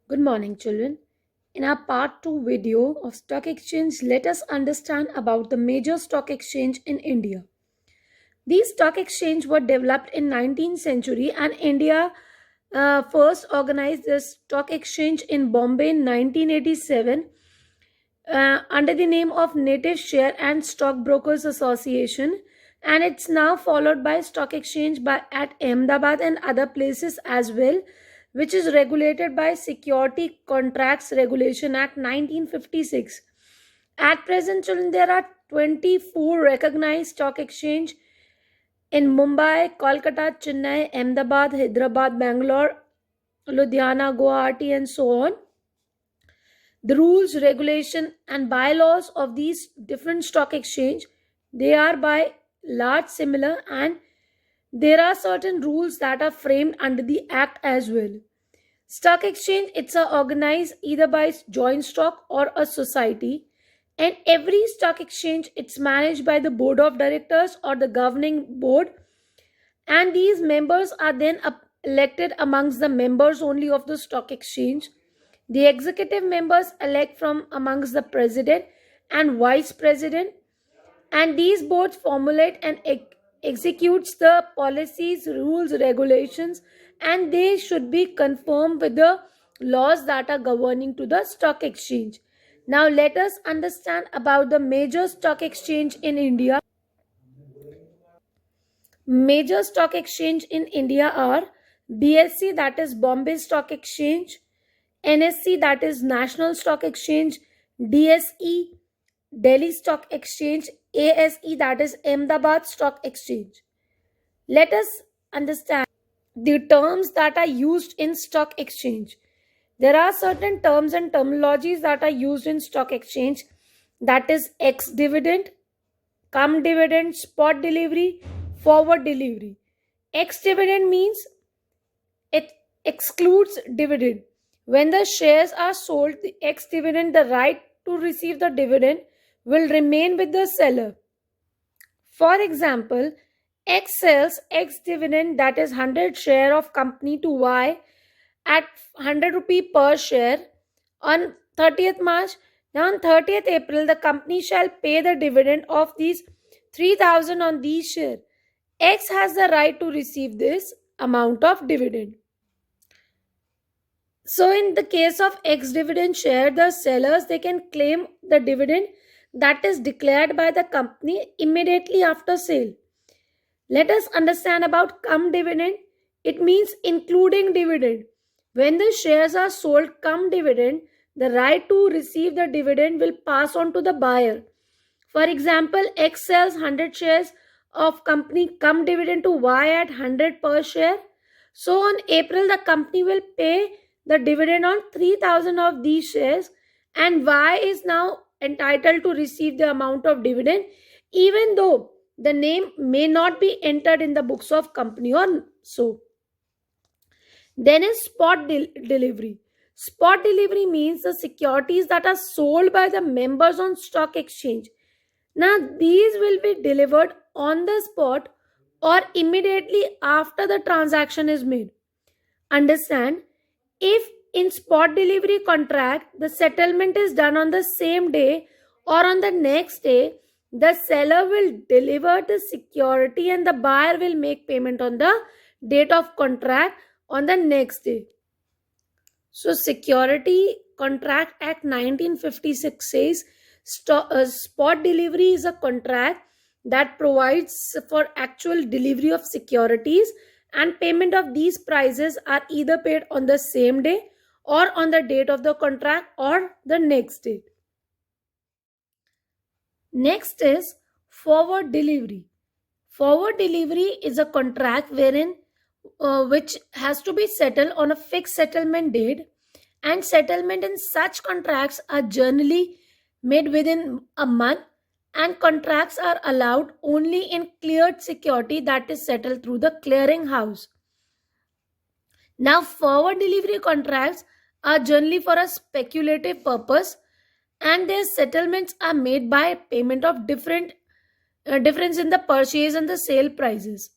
Good morning, children. In our part 2 video of stock exchange, let us understand about the major stock exchange in India. These stock exchange were developed in 19th century and India first organized the stock exchange in Bombay in 1987 under the name of Native Share and Stockbrokers Association, and it's now followed by stock exchange at Ahmedabad and other places as well, which is regulated by Security Contracts Regulation Act 1956. At present, children, there are 24 recognized stock exchange in Mumbai, Kolkata, Chennai, Ahmedabad, Hyderabad, Bangalore, Ludhiana, Guwahati, and so on. The rules, regulation, and bylaws of these different stock exchange, they are by large similar, and there are certain rules that are framed under the act as well. Stock exchange, it's a organized either by joint stock or a society, and every stock exchange, it's managed by the board of directors or the governing board, and these members are then elected amongst the members only of the stock exchange. The executive members elect from amongst the president and vice president, and these boards formulate and executes the policies, rules, regulations, and they should be conformed with the laws that are governing to the stock exchange. Now let us understand about the major stock exchange in India. Major stock exchange in India are BSE, that is Bombay Stock Exchange, NSE, that is National Stock Exchange, DSE, Delhi Stock Exchange, ASE, that is Ahmedabad Stock Exchange. Let us understand the terms that are used in stock exchange. There are certain terms and terminologies that are used in stock exchange, that is ex dividend, cum dividend, spot delivery, forward delivery. Ex dividend means it excludes dividend. When the shares are sold, the ex dividend, the right to receive the dividend, will remain with the seller. For example, X sells X dividend, that is 100 share of company, to Y at 100 rupee per share on 30th March. Now on 30th April, the company shall pay the dividend of these 3000 on these share. X has the right to receive this amount of dividend. So in the case of ex dividend share, the sellers, they can claim the dividend that is declared by the company immediately after sale. Let us understand about cum dividend. It means including dividend. When the shares are sold cum dividend, the right to receive the dividend will pass on to the buyer. For example, X sells 100 shares of company cum dividend to Y at 100 per share. So on April, the company will pay the dividend on 3000 of these shares, and Y is now entitled to receive the amount of dividend even though the name may not be entered in the books of company or so. Then is spot delivery. Spot delivery means the securities that are sold by the members on stock exchange. Now these will be delivered on the spot or immediately after the transaction is made. Understand, if in spot delivery contract the settlement is done on the same day or on the next day, the seller will deliver the security and the buyer will make payment on the date of contract on the next day. So Security Contract Act 1956 says spot delivery is a contract that provides for actual delivery of securities, and payment of these prices are either paid on the same day or on the date of the contract or the next date. Next is forward delivery. Forward delivery is a contract wherein which has to be settled on a fixed settlement date, and settlement in such contracts are generally made within a month, and contracts are allowed only in cleared security that is settled through the clearing house. Now forward delivery contracts are generally for a speculative purpose, and their settlements are made by payment of difference in the purchase and the sale prices.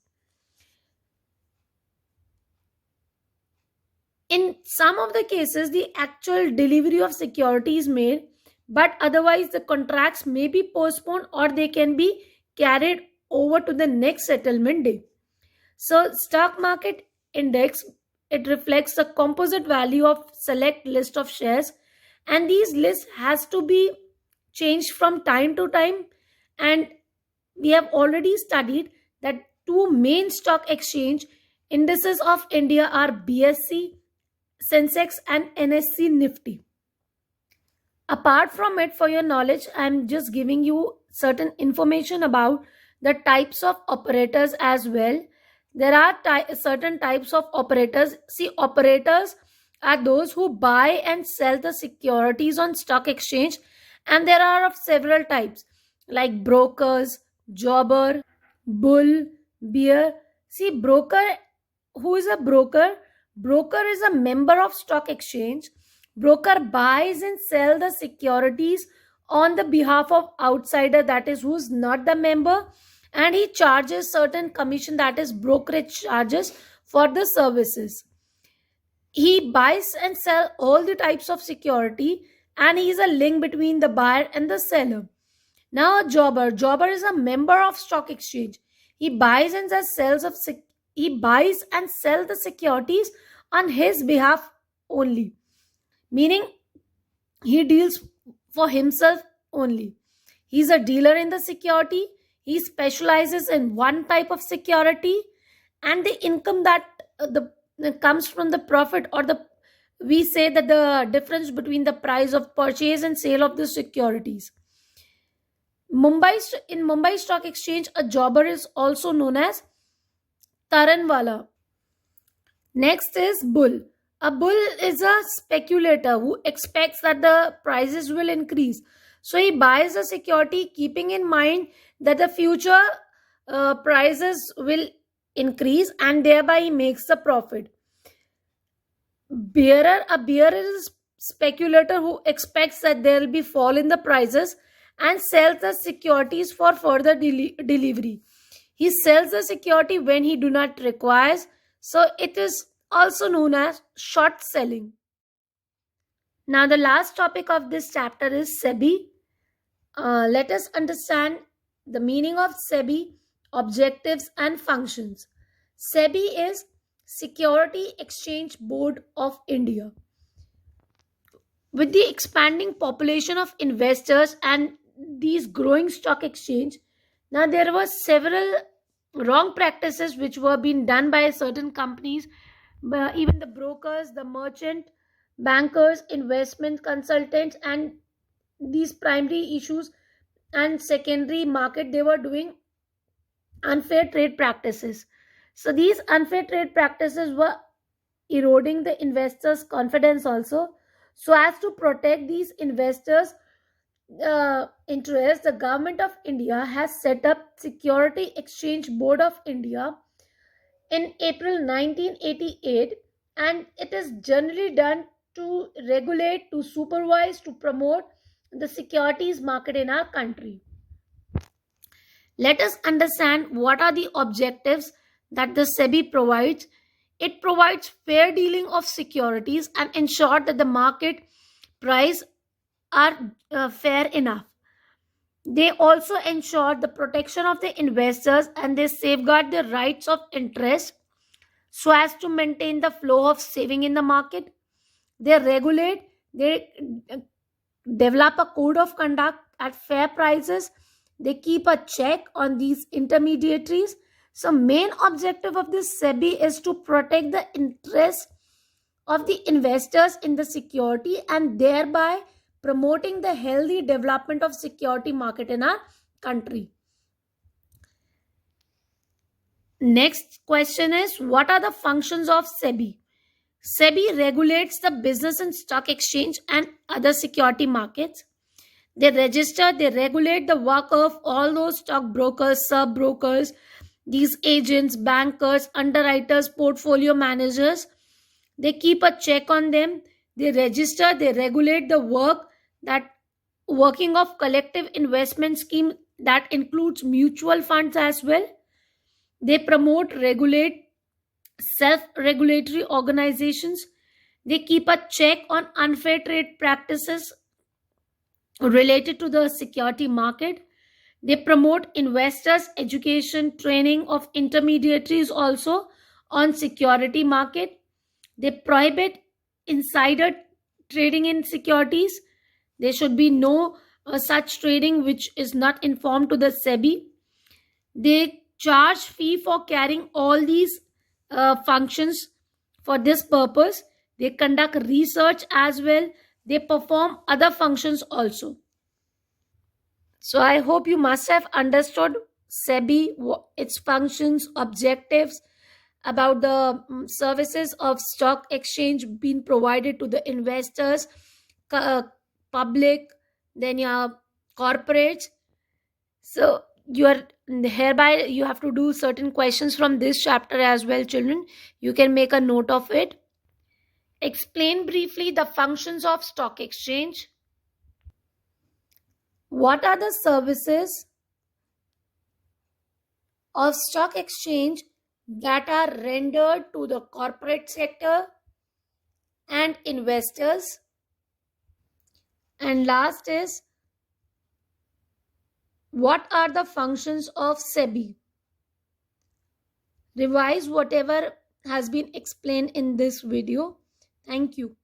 In some of the cases, the actual delivery of security is made, but otherwise the contracts may be postponed or they can be carried over to the next settlement day. So stock market index, it reflects the composite value of select list of shares, and these lists has to be changed from time to time. And we have already studied that two main stock exchange indices of India are BSE Sensex and NSE Nifty. Apart from it, for your knowledge, I'm just giving you certain information about the types of operators as well. There are certain types of operators. See, operators are those who buy and sell the securities on stock exchange, and there are of several types like brokers, jobber, bull, bear. See, broker, who is a broker? Broker is a member of stock exchange. Broker buys and sell the securities on the behalf of outsider, that is who's not the member, and he charges certain commission, that is brokerage charges, for the services. He buys and sell all the types of security, and he is a link between the buyer and the seller. Now a jobber is a member of stock exchange. He buys and sells he buys and sell the securities on his behalf only, meaning he deals for himself only. He's a dealer in the security. He specializes in one type of security, and the income that the comes from the profit, or the, we say that the difference between the price of purchase and sale of the securities. In Mumbai Stock Exchange, a jobber is also known as Taranwala. Next is bull. A bull is a speculator who expects that the prices will increase. So he buys a security keeping in mind that the future prices will increase, and thereby he makes the profit. A bearer is a speculator who expects that there will be fall in the prices and sells the securities for further delivery. He sells the security when he do not requires, so it is also known as short selling. Now the last topic of this chapter is SEBI. Let us understand the meaning of SEBI, objectives and functions. SEBI is Security Exchange Board of India. With the expanding population of investors and these growing stock exchange, now there were several wrong practices which were being done by certain companies, even the brokers, the merchant, bankers, investment consultants, and these primary issues and secondary market, they were doing unfair trade practices. So these unfair trade practices were eroding the investors' confidence also. So as to protect these investors' interests, the government of India has set up Security Exchange Board of India in April 1988, and it is generally done to regulate, to supervise, to promote the securities market in our country. Let us understand what are the objectives that the SEBI provides. It provides fair dealing of securities and ensure that the market price are fair enough. They also ensure the protection of the investors, and they safeguard the rights of interest so as to maintain the flow of saving in the market. They regulate, they develop a code of conduct at fair prices. They keep a check on these intermediaries. So main objective of this SEBI is to protect the interest of the investors in the security, and thereby promoting the healthy development of security market in our country. Next question is, what are the functions of SEBI? SEBI regulates the business and stock exchange and other security markets. They register, they regulate the work of all those stockbrokers, sub brokers, these agents, bankers, underwriters, portfolio managers. They keep a check on them. They register, they regulate the working of collective investment scheme, that includes mutual funds as well. They promote, regulate self-regulatory organizations. They keep a check on unfair trade practices related to the security market. They promote investors education training of intermediaries also on security market. They prohibit insider trading in securities. There should be no such trading which is not informed to the SEBI. They charge fee for carrying all these functions. For this purpose, they conduct research as well. They perform other functions also. So I hope you must have understood SEBI, its functions, objectives, about the services of stock exchange being provided to the investors, public, then your corporates. So you are hereby you have to do certain questions from this chapter as well, children. You can make a note of it. Explain briefly the functions of stock exchange. What are the services of stock exchange that are rendered to the corporate sector and investors? And last is, what are the functions of SEBI? Revise whatever has been explained in this video. Thank you.